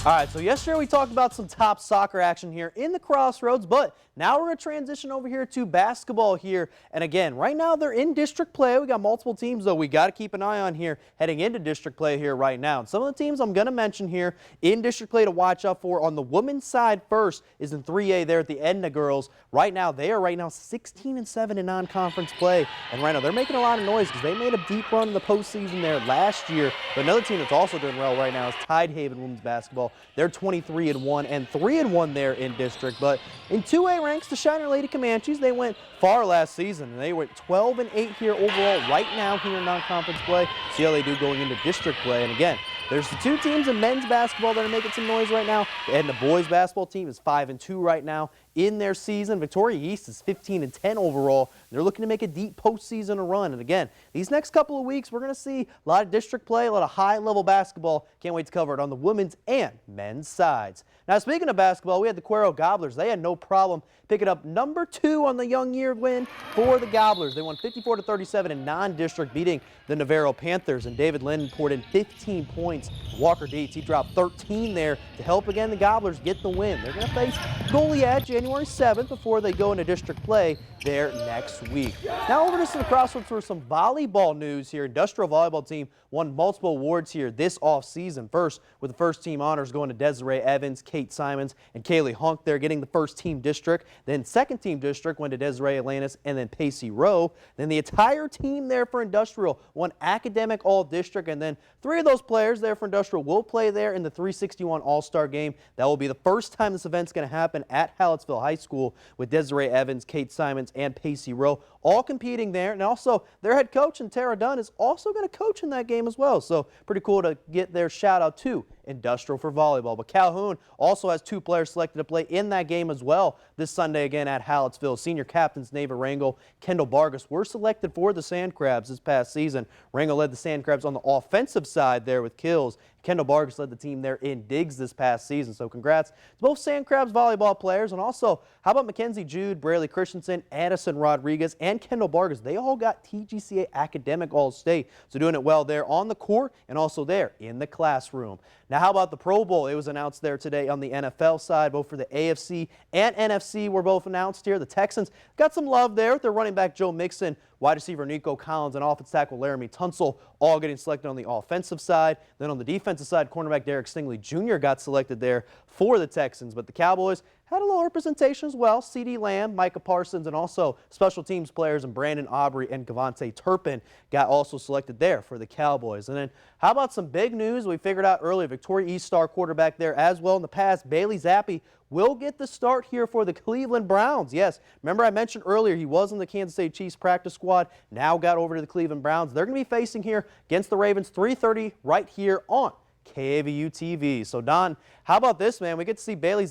All right, so yesterday we talked about some top soccer action here in the Crossroads, but now we're going to transition over here to basketball here. And again, right now they're in district play. We got multiple teams, though, we got to keep an eye on here heading into district play here right now. And some of the teams I'm going to mention here in district play to watch out for on the women's side first is in 3A there at the Edna girls. Right now, they are 16-7 in non-conference play. And right now, they're making a lot of noise because they made a deep run in the postseason there last year. But another team that's also doing well right now is Tidehaven women's basketball. They're 23-1 and 3-1 there in district. But in 2A ranks, the Shiner Lady Comanches, they went far last season, and they went 12-8 here overall right now here in non-conference play. See how they do going into district play. And again, there's the two teams in men's basketball that are making some noise right now. The Edna boys basketball team is 5-2 right now in their season. Victoria East is 15-10 overall. They're looking to make a deep postseason run. And again, these next couple of weeks, we're going to see a lot of district play, a lot of high-level basketball. Can't wait to cover it on the women's and men's sides. Now, speaking of basketball, we had the Cuero Gobblers. They had no problem picking up number 2 on the young year win for the Gobblers. They won 54-37 in non-district, beating the Navarro Panthers. And David Linden poured in 15 points. Walker Dietz, he dropped 13 there to help again the Gobblers get the win. They're going to face Goliad January 7th before they go into district play there next week. Now over to the Crossroads for some volleyball news here. Industrial volleyball team won multiple awards here this offseason. First, with the first team honors going to Desiree Evans, Kate Simons, and Kaylee Hunk. They're getting the first team district. Then second team district went to Desiree Atlantis and then Pacey Rowe. Then the entire team there for Industrial won academic all district. And then 3 of those players there for Industrial will play there in the 361 All-Star game. That will be the first time this event's going to happen at Hallettsville High School, with Desiree Evans, Kate Simons, and Pacey Rowe all competing there. And also their head coach, and Tara Dunn, is also going to coach in that game as well. So pretty cool to get their shout out to Industrial for volleyball. But Calhoun also has 2 players selected to play in that game as well this Sunday again at Hallettsville. Senior captains Neva Rangel, Kendall Vargas were selected for the Sand Crabs this past season. Rangel led the Sand Crabs on the offensive side there with kills. Kendall Vargas led the team there in digs this past season. So congrats to both Sand Crabs volleyball players. And also, how about Mackenzie Jude, Braley Christensen, Addison Rodriguez, and Kendall Vargas? They all got TGCA Academic All-State. So doing it well there on the court and also there in the classroom. Now, how about the Pro Bowl? It was announced there today on the NFL side. Both for the AFC and NFC were both announced here. The Texans got some love there with their running back Joe Mixon, wide receiver Nico Collins, and offensive tackle Laramie Tunsil all getting selected on the offensive side. Then on the defensive side, cornerback Derek Stingley Jr. got selected there for the Texans. But the Cowboys had a little representation as well. C.D. Lamb, Micah Parsons, and also special teams players and Brandon Aubrey and Gavante Turpin got also selected there for the Cowboys. And then how about some big news we figured out earlier? Victoria East star quarterback there as well in the past, Bailey Zappi, will get the start here for the Cleveland Browns. Yes, remember I mentioned earlier he was in the Kansas City Chiefs practice squad, now got over to the Cleveland Browns. They're going to be facing here against the Ravens 3:30 right here on KAVU TV. So Don, how about this, man? We get to see Bailey